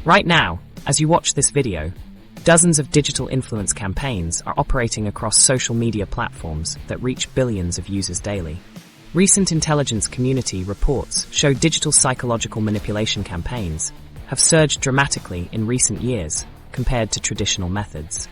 Right now, as you watch this video, dozens of digital influence campaigns are operating across social media platforms that reach billions of users daily. Recent intelligence community reports show digital psychological manipulation campaigns have surged dramatically in recent years compared to traditional methods.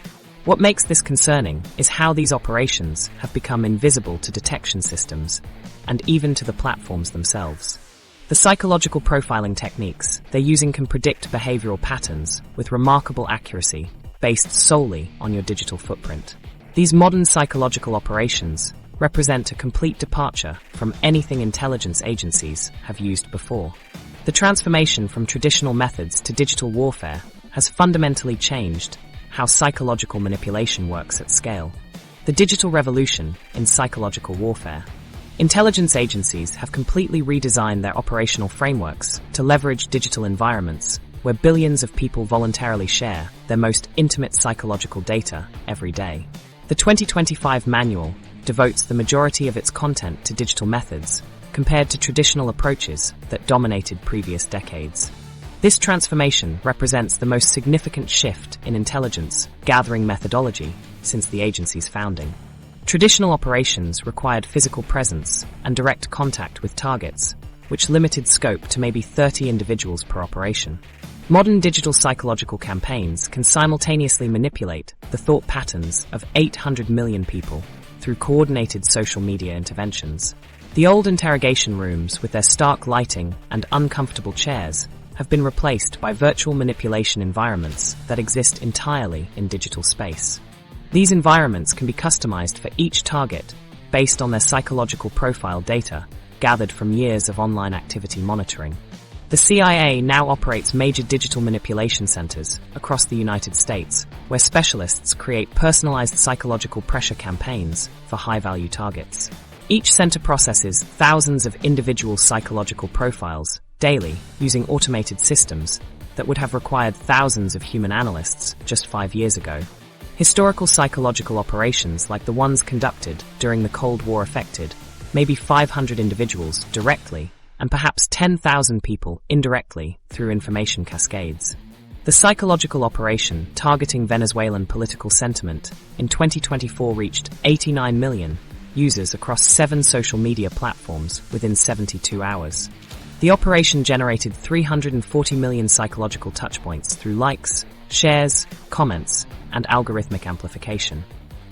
What makes this concerning is how these operations have become invisible to detection systems and even to the platforms themselves. The psychological profiling techniques they're using can predict behavioral patterns with remarkable accuracy based solely on your digital footprint. These modern psychological operations represent a complete departure from anything intelligence agencies have used before. The transformation from traditional methods to digital warfare has fundamentally changed how psychological manipulation works at scale. The digital revolution in psychological warfare. Intelligence agencies have completely redesigned their operational frameworks to leverage digital environments where billions of people voluntarily share their most intimate psychological data every day. The 2025 manual devotes the majority of its content to digital methods compared to traditional approaches that dominated previous decades. This transformation represents the most significant shift in intelligence gathering methodology since the agency's founding. Traditional operations required physical presence and direct contact with targets, which limited scope to maybe 30 individuals per operation. Modern digital psychological campaigns can simultaneously manipulate the thought patterns of 800 million people through coordinated social media interventions. The old interrogation rooms with their stark lighting and uncomfortable chairs have been replaced by virtual manipulation environments that exist entirely in digital space. These environments can be customized for each target based on their psychological profile data gathered from years of online activity monitoring. The CIA now operates major digital manipulation centers across the United States, where specialists create personalized psychological pressure campaigns for high-value targets. Each center processes thousands of individual psychological profiles daily using automated systems that would have required thousands of human analysts just 5 years ago. Historical psychological operations like the ones conducted during the Cold War affected maybe 500 individuals directly and perhaps 10,000 people indirectly through information cascades. The psychological operation targeting Venezuelan political sentiment in 2024 reached 89 million users across 7 social media platforms within 72 hours. The operation generated 340 million psychological touchpoints through likes, shares, comments, and algorithmic amplification.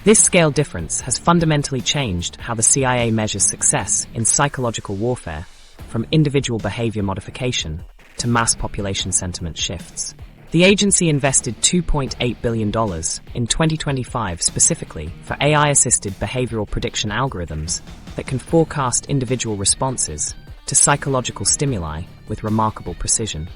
This scale difference has fundamentally changed how the CIA measures success in psychological warfare, from individual behavior modification to mass population sentiment shifts. The agency invested $2.8 billion in 2025 specifically for AI-assisted behavioral prediction algorithms that can forecast individual responses to psychological stimuli with remarkable precision.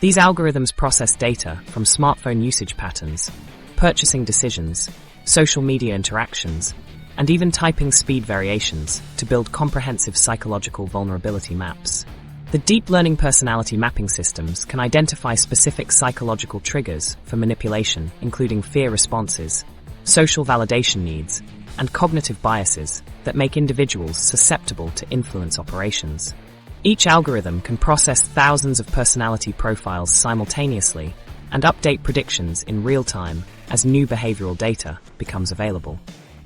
These algorithms process data from smartphone usage patterns, purchasing decisions, social media interactions, and even typing speed variations to build comprehensive psychological vulnerability maps. The deep learning personality mapping systems can identify specific psychological triggers for manipulation, including fear responses, social validation needs, and cognitive biases that make individuals susceptible to influence operations. Each algorithm can process thousands of personality profiles simultaneously and update predictions in real time as new behavioral data becomes available.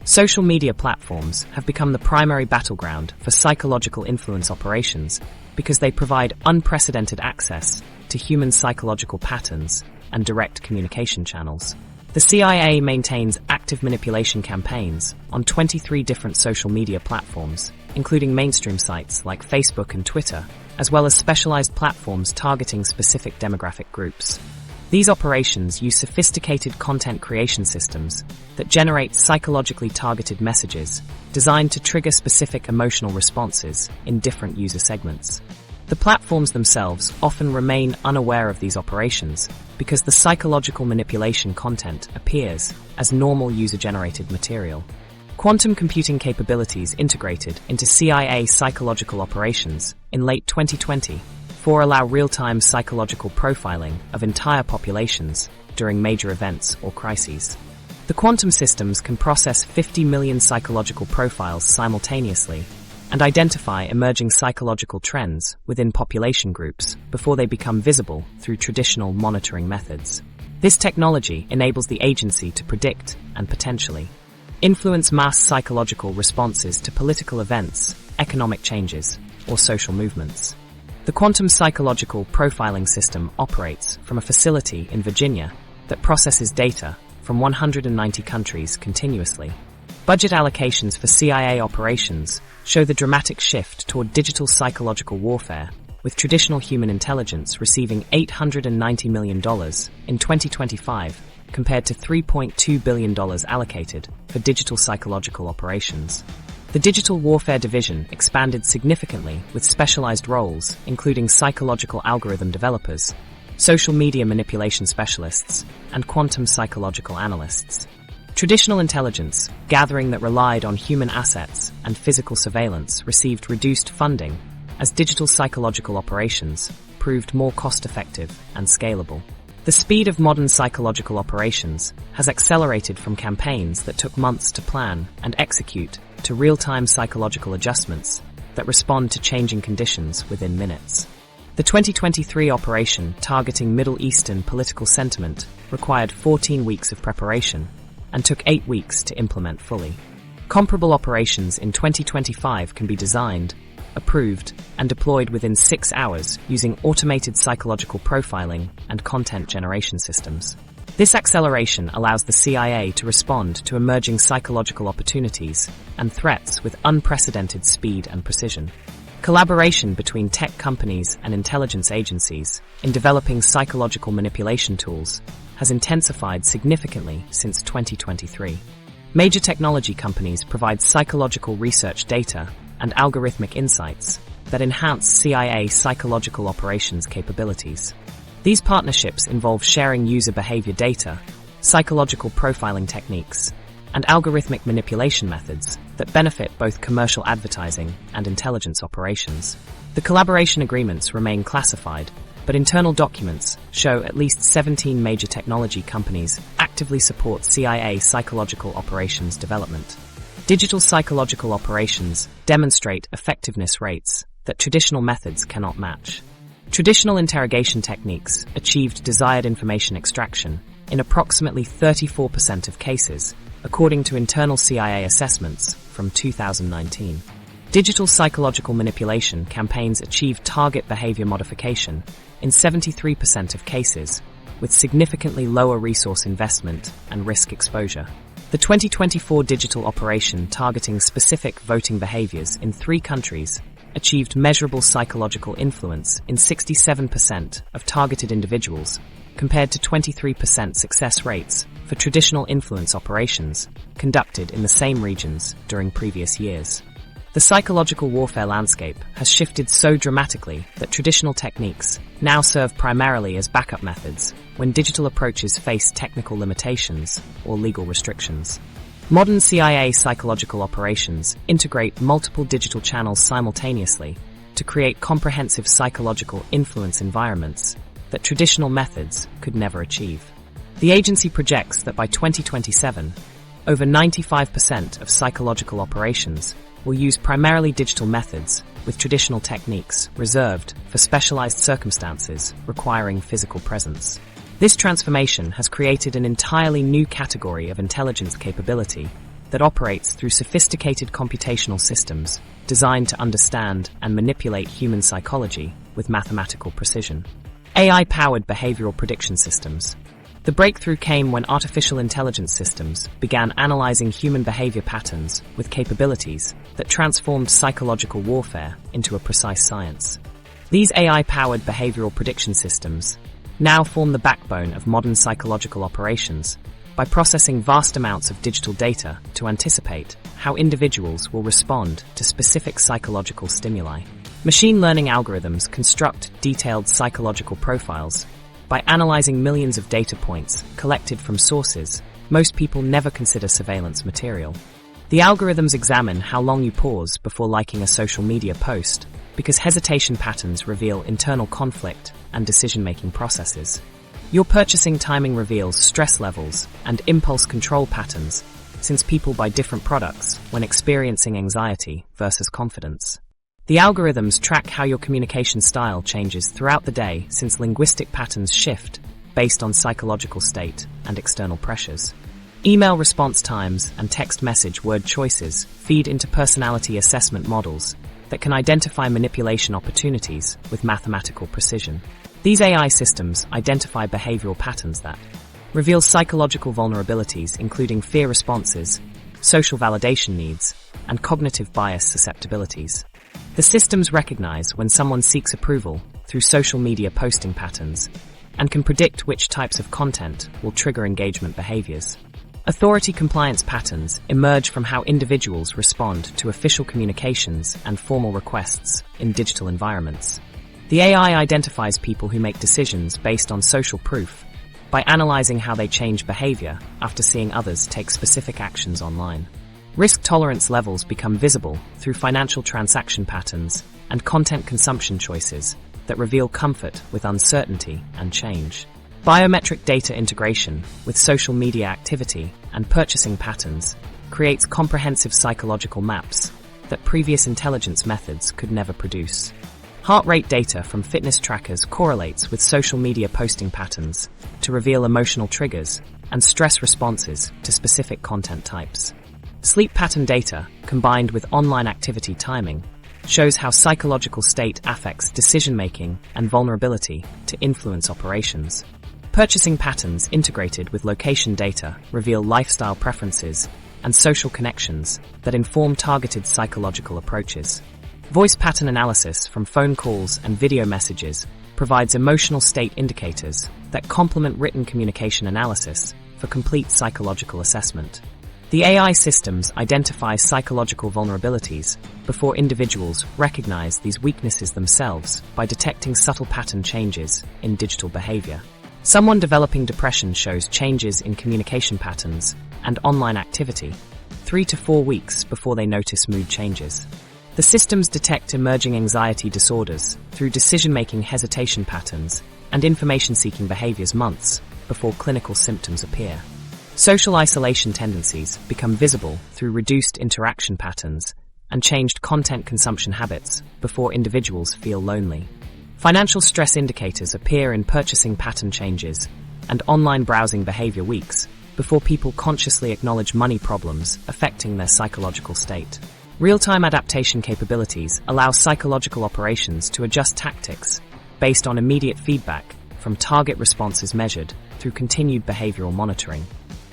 Social media platforms have become the primary battleground for psychological influence operations because they provide unprecedented access to human psychological patterns and direct communication channels. The CIA maintains active manipulation campaigns on 23 different social media platforms, including mainstream sites like Facebook and Twitter, as well as specialized platforms targeting specific demographic groups. These operations use sophisticated content creation systems that generate psychologically targeted messages designed to trigger specific emotional responses in different user segments. The platforms themselves often remain unaware of these operations because the psychological manipulation content appears as normal user-generated material. Quantum computing capabilities integrated into CIA psychological operations in late 2020 allow real-time psychological profiling of entire populations during major events or crises. The quantum systems can process 50 million psychological profiles simultaneously, and identify emerging psychological trends within population groups before they become visible through traditional monitoring methods. This technology enables the agency to predict and potentially influence mass psychological responses to political events, economic changes, or social movements. The quantum psychological profiling system operates from a facility in Virginia that processes data from 190 countries continuously. Budget allocations for CIA operations show the dramatic shift toward digital psychological warfare, with traditional human intelligence receiving $890 million in 2025 compared to $3.2 billion allocated for digital psychological operations. The Digital Warfare Division expanded significantly with specialized roles, including psychological algorithm developers, social media manipulation specialists, and quantum psychological analysts. Traditional intelligence, gathering that relied on human assets and physical surveillance, received reduced funding as digital psychological operations proved more cost-effective and scalable. The speed of modern psychological operations has accelerated from campaigns that took months to plan and execute to real-time psychological adjustments that respond to changing conditions within minutes. The 2023 operation targeting Middle Eastern political sentiment required 14 weeks of preparation and took 8 weeks to implement fully. Comparable operations in 2025 can be designed, approved, and deployed within 6 hours using automated psychological profiling and content generation systems. This acceleration allows the CIA to respond to emerging psychological opportunities and threats with unprecedented speed and precision. Collaboration between tech companies and intelligence agencies in developing psychological manipulation tools has intensified significantly since 2023. Major technology companies provide psychological research data and algorithmic insights that enhance CIA psychological operations capabilities. These partnerships involve sharing user behavior data, psychological profiling techniques, and algorithmic manipulation methods that benefit both commercial advertising and intelligence operations. The collaboration agreements remain classified, but internal documents show at least 17 major technology companies actively support CIA psychological operations development. Digital psychological operations demonstrate effectiveness rates that traditional methods cannot match. Traditional interrogation techniques achieved desired information extraction in approximately 34% of cases, according to internal CIA assessments from 2019. Digital psychological manipulation campaigns achieved target behavior modification in 73% of cases, with significantly lower resource investment and risk exposure. The 2024 digital operation targeting specific voting behaviors in 3 countries achieved measurable psychological influence in 67% of targeted individuals, compared to 23% success rates for traditional influence operations conducted in the same regions during previous years. The psychological warfare landscape has shifted so dramatically that traditional techniques now serve primarily as backup methods when digital approaches face technical limitations or legal restrictions. Modern CIA psychological operations integrate multiple digital channels simultaneously to create comprehensive psychological influence environments that traditional methods could never achieve. The agency projects that by 2027, over 95% of psychological operations will use primarily digital methods, with traditional techniques reserved for specialized circumstances requiring physical presence. This transformation has created an entirely new category of intelligence capability that operates through sophisticated computational systems designed to understand and manipulate human psychology with mathematical precision. AI-powered behavioral prediction systems. The breakthrough came when artificial intelligence systems began analyzing human behavior patterns with capabilities that transformed psychological warfare into a precise science. These AI-powered behavioral prediction systems now form the backbone of modern psychological operations by processing vast amounts of digital data to anticipate how individuals will respond to specific psychological stimuli. Machine learning algorithms construct detailed psychological profiles by analyzing millions of data points collected from sources most people never consider surveillance material. The algorithms examine how long you pause before liking a social media post, because hesitation patterns reveal internal conflict and decision-making processes. Your purchasing timing reveals stress levels and impulse control patterns since people buy different products when experiencing anxiety versus confidence. The algorithms track how your communication style changes throughout the day since linguistic patterns shift based on psychological state and external pressures. Email response times and text message word choices feed into personality assessment models that can identify manipulation opportunities with mathematical precision. These AI systems identify behavioral patterns that reveal psychological vulnerabilities, including fear responses, social validation needs, and cognitive bias susceptibilities. The systems recognize when someone seeks approval through social media posting patterns and can predict which types of content will trigger engagement behaviors. Authority compliance patterns emerge from how individuals respond to official communications and formal requests in digital environments. The AI identifies people who make decisions based on social proof by analyzing how they change behavior after seeing others take specific actions online. Risk tolerance levels become visible through financial transaction patterns and content consumption choices that reveal comfort with uncertainty and change. Biometric data integration with social media activity and purchasing patterns creates comprehensive psychological maps that previous intelligence methods could never produce. Heart rate data from fitness trackers correlates with social media posting patterns to reveal emotional triggers and stress responses to specific content types. Sleep pattern data, combined with online activity timing, shows how psychological state affects decision-making and vulnerability to influence operations. Purchasing patterns integrated with location data reveal lifestyle preferences and social connections that inform targeted psychological approaches. Voice pattern analysis from phone calls and video messages provides emotional state indicators that complement written communication analysis for complete psychological assessment. The AI systems identify psychological vulnerabilities before individuals recognize these weaknesses themselves by detecting subtle pattern changes in digital behavior. Someone developing depression shows changes in communication patterns and online activity 3 to 4 weeks before they notice mood changes. The systems detect emerging anxiety disorders through decision-making hesitation patterns and information-seeking behaviors months before clinical symptoms appear. Social isolation tendencies become visible through reduced interaction patterns and changed content consumption habits before individuals feel lonely. Financial stress indicators appear in purchasing pattern changes and online browsing behavior weeks before people consciously acknowledge money problems affecting their psychological state. Real-time adaptation capabilities allow psychological operations to adjust tactics based on immediate feedback from target responses measured through continued behavioral monitoring.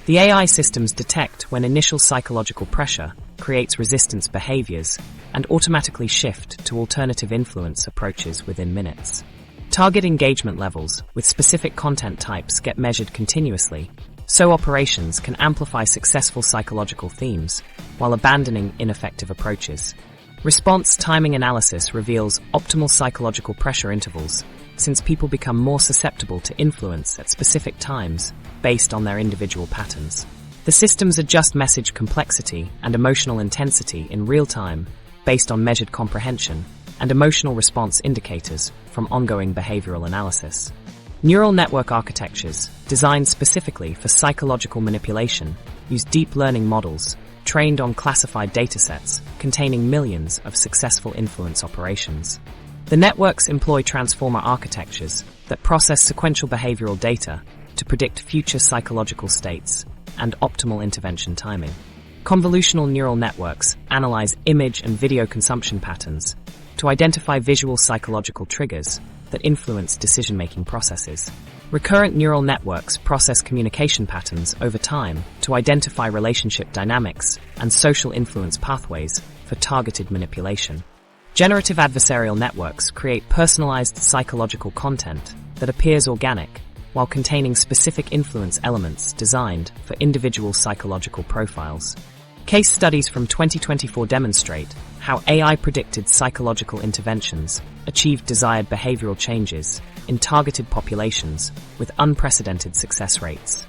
The AI systems detect when initial psychological pressure creates resistance behaviors and automatically shift to alternative influence approaches within minutes. Target engagement levels with specific content types get measured continuously, so operations can amplify successful psychological themes while abandoning ineffective approaches. Response timing analysis reveals optimal psychological pressure intervals, since people become more susceptible to influence at specific times based on their individual patterns. The systems adjust message complexity and emotional intensity in real time based on measured comprehension and emotional response indicators from ongoing behavioral analysis. Neural network architectures, designed specifically for psychological manipulation, use deep learning models trained on classified datasets containing millions of successful influence operations. The networks employ transformer architectures that process sequential behavioral data to predict future psychological states and optimal intervention timing. Convolutional neural networks analyze image and video consumption patterns to identify visual psychological triggers that influence decision-making processes. Recurrent neural networks process communication patterns over time to identify relationship dynamics and social influence pathways for targeted manipulation. Generative adversarial networks create personalized psychological content that appears organic while containing specific influence elements designed for individual psychological profiles. Case studies from 2024 demonstrate how AI-predicted psychological interventions achieved desired behavioral changes in targeted populations with unprecedented success rates.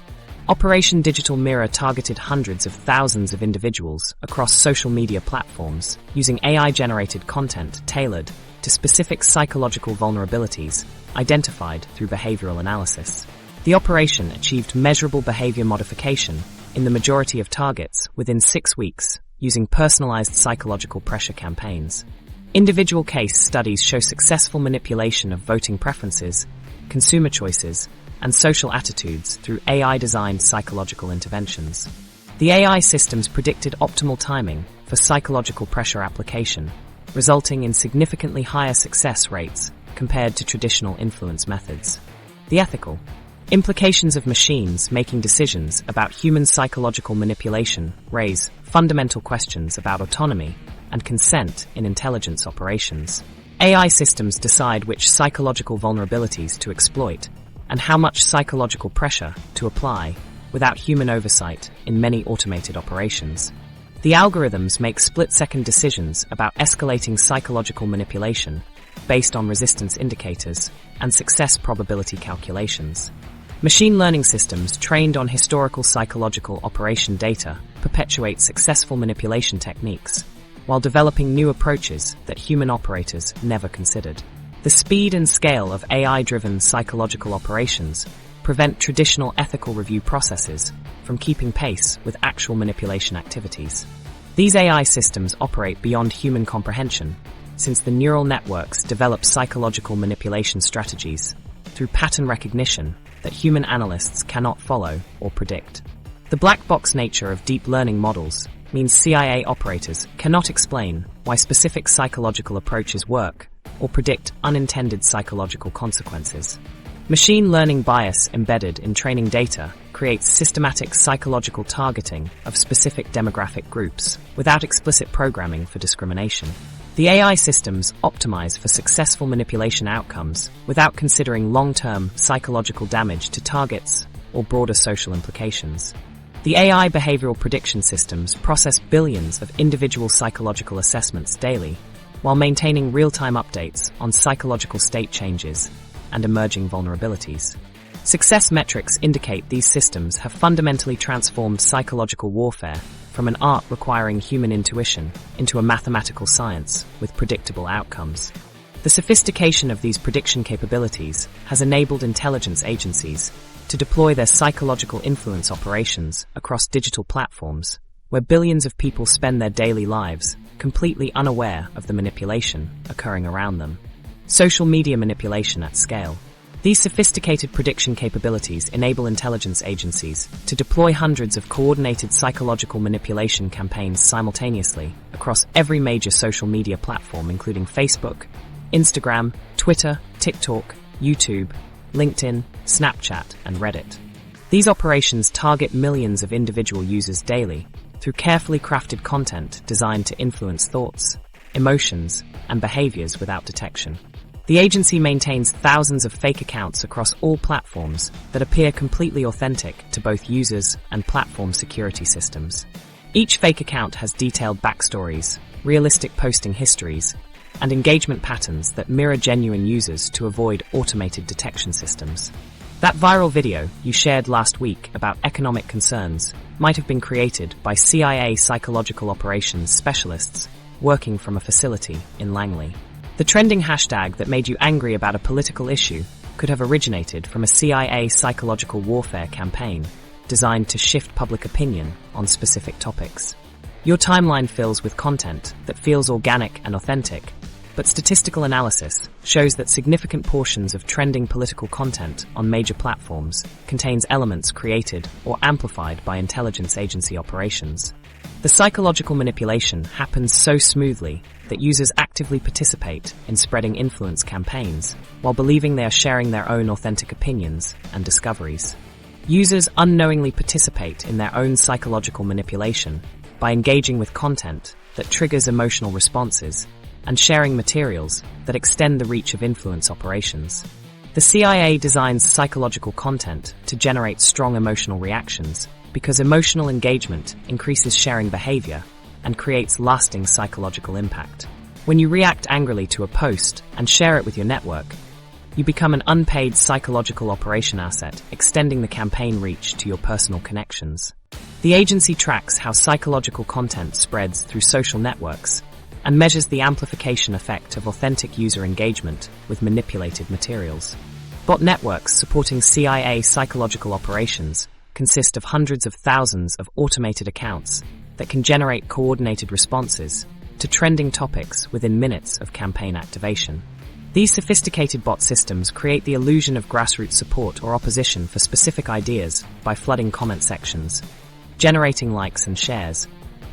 Operation Digital Mirror targeted hundreds of thousands of individuals across social media platforms using AI-generated content tailored to specific psychological vulnerabilities identified through behavioral analysis. The operation achieved measurable behavior modification in the majority of targets within 6 weeks using personalized psychological pressure campaigns. Individual case studies show successful manipulation of voting preferences, consumer choices, and social attitudes through AI-designed psychological interventions. The AI systems predicted optimal timing for psychological pressure application, resulting in significantly higher success rates compared to traditional influence methods. The ethical implications of machines making decisions about human psychological manipulation raise fundamental questions about autonomy and consent in intelligence operations. AI systems decide which psychological vulnerabilities to exploit and how much psychological pressure to apply without human oversight in many automated operations. The algorithms make split-second decisions about escalating psychological manipulation based on resistance indicators and success probability calculations. Machine learning systems trained on historical psychological operation data perpetuate successful manipulation techniques, while developing new approaches that human operators never considered. The speed and scale of AI-driven psychological operations prevent traditional ethical review processes from keeping pace with actual manipulation activities. These AI systems operate beyond human comprehension, since the neural networks develop psychological manipulation strategies through pattern recognition that human analysts cannot follow or predict. The black box nature of deep learning models means CIA operators cannot explain why specific psychological approaches work or predict unintended psychological consequences. Machine learning bias embedded in training data creates systematic psychological targeting of specific demographic groups without explicit programming for discrimination. The AI systems optimize for successful manipulation outcomes without considering long-term psychological damage to targets or broader social implications. The AI behavioral prediction systems process billions of individual psychological assessments daily, while maintaining real-time updates on psychological state changes and emerging vulnerabilities. Success metrics indicate these systems have fundamentally transformed psychological warfare from an art requiring human intuition into a mathematical science with predictable outcomes. The sophistication of these prediction capabilities has enabled intelligence agencies to deploy their psychological influence operations across digital platforms, where billions of people spend their daily lives completely unaware of the manipulation occurring around them. Social media manipulation at scale. These sophisticated prediction capabilities enable intelligence agencies to deploy hundreds of coordinated psychological manipulation campaigns simultaneously across every major social media platform, including Facebook, Instagram, Twitter, TikTok, YouTube, LinkedIn, Snapchat, and Reddit. These operations target millions of individual users daily through carefully crafted content designed to influence thoughts, emotions, and behaviors without detection. The agency maintains thousands of fake accounts across all platforms that appear completely authentic to both users and platform security systems. Each fake account has detailed backstories, realistic posting histories, and engagement patterns that mirror genuine users to avoid automated detection systems. That viral video you shared last week about economic concerns might have been created by CIA psychological operations specialists working from a facility in Langley. The trending hashtag that made you angry about a political issue could have originated from a CIA psychological warfare campaign designed to shift public opinion on specific topics. Your timeline fills with content that feels organic and authentic, but statistical analysis shows that significant portions of trending political content on major platforms contains elements created or amplified by intelligence agency operations. The psychological manipulation happens so smoothly that users actively participate in spreading influence campaigns while believing they are sharing their own authentic opinions and discoveries. Users unknowingly participate in their own psychological manipulation by engaging with content that triggers emotional responses and sharing materials that extend the reach of influence operations. The CIA designs psychological content to generate strong emotional reactions because emotional engagement increases sharing behavior and creates lasting psychological impact. When you react angrily to a post and share it with your network, you become an unpaid psychological operation asset, extending the campaign reach to your personal connections. The agency tracks how psychological content spreads through social networks and measures the amplification effect of authentic user engagement with manipulated materials. Bot networks supporting CIA psychological operations consist of hundreds of thousands of automated accounts that can generate coordinated responses to trending topics within minutes of campaign activation. These sophisticated bot systems create the illusion of grassroots support or opposition for specific ideas by flooding comment sections, generating likes and shares,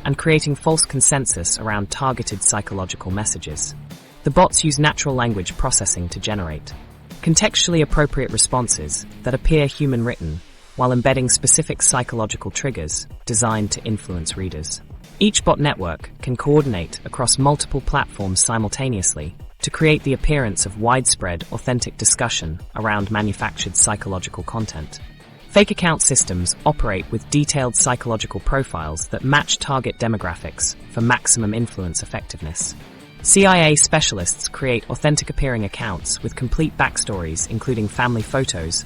and creating false consensus around targeted psychological messages. The bots use natural language processing to generate contextually appropriate responses that appear human-written while embedding specific psychological triggers designed to influence readers. Each bot network can coordinate across multiple platforms simultaneously to create the appearance of widespread, authentic discussion around manufactured psychological content. Fake account systems operate with detailed psychological profiles that match target demographics for maximum influence effectiveness. CIA specialists create authentic appearing accounts with complete backstories including family photos,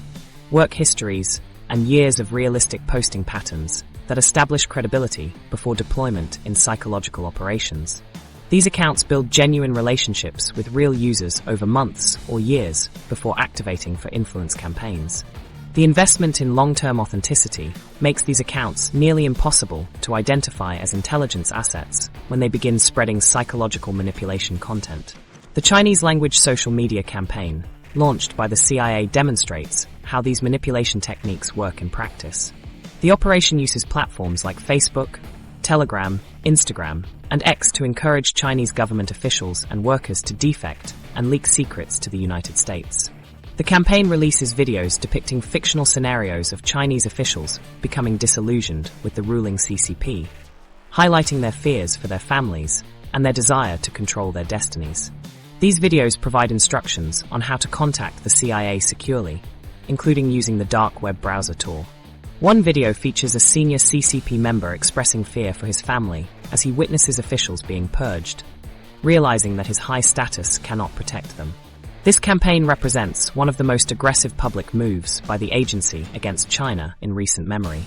work histories, and years of realistic posting patterns that establish credibility before deployment in psychological operations. These accounts build genuine relationships with real users over months or years before activating for influence campaigns. The investment in long-term authenticity makes these accounts nearly impossible to identify as intelligence assets when they begin spreading psychological manipulation content. The Chinese language social media campaign, launched by the CIA, demonstrates how these manipulation techniques work in practice. The operation uses platforms like Facebook, Telegram, Instagram, and X to encourage Chinese government officials and workers to defect and leak secrets to the United States. The campaign releases videos depicting fictional scenarios of Chinese officials becoming disillusioned with the ruling CCP, highlighting their fears for their families and their desire to control their destinies. These videos provide instructions on how to contact the CIA securely, including using the dark web browser Tor. One video features a senior CCP member expressing fear for his family as he witnesses officials being purged, realizing that his high status cannot protect them. This campaign represents one of the most aggressive public moves by the agency against China in recent memory.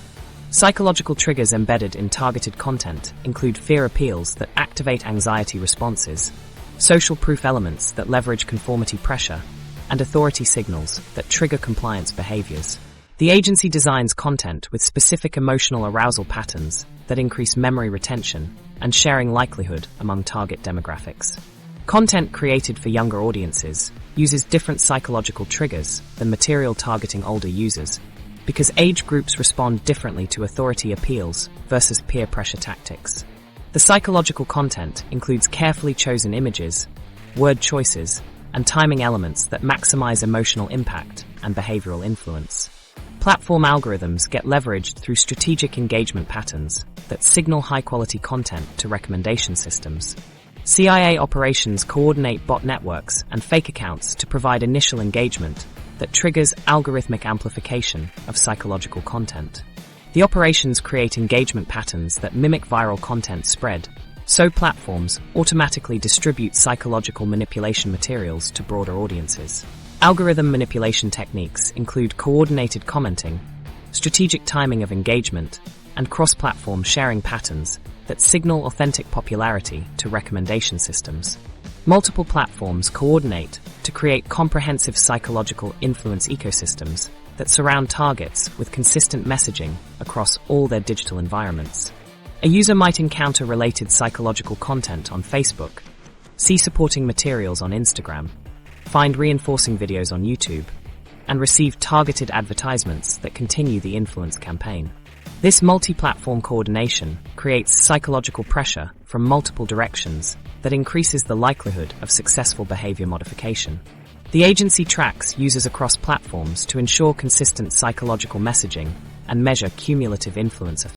Psychological triggers embedded in targeted content include fear appeals that activate anxiety responses, social proof elements that leverage conformity pressure, and authority signals that trigger compliance behaviors. The agency designs content with specific emotional arousal patterns that increase memory retention and sharing likelihood among target demographics. Content created for younger audiences uses different psychological triggers than material targeting older users because age groups respond differently to authority appeals versus peer pressure tactics. The psychological content includes carefully chosen images, word choices, and timing elements that maximize emotional impact and behavioral influence. Platform algorithms get leveraged through strategic engagement patterns that signal high-quality content to recommendation systems. CIA operations coordinate bot networks and fake accounts to provide initial engagement that triggers algorithmic amplification of psychological content. The operations create engagement patterns that mimic viral content spread, so platforms automatically distribute psychological manipulation materials to broader audiences. Algorithm manipulation techniques include coordinated commenting, strategic timing of engagement, and cross-platform sharing patterns that signal authentic popularity to recommendation systems. Multiple platforms coordinate to create comprehensive psychological influence ecosystems that surround targets with consistent messaging across all their digital environments. A user might encounter related psychological content on Facebook, see supporting materials on Instagram, find reinforcing videos on YouTube, and receive targeted advertisements that continue the influence campaign. This multi-platform coordination creates psychological pressure from multiple directions that increases the likelihood of successful behavior modification. The agency tracks users across platforms to ensure consistent psychological messaging and measure cumulative influence effects.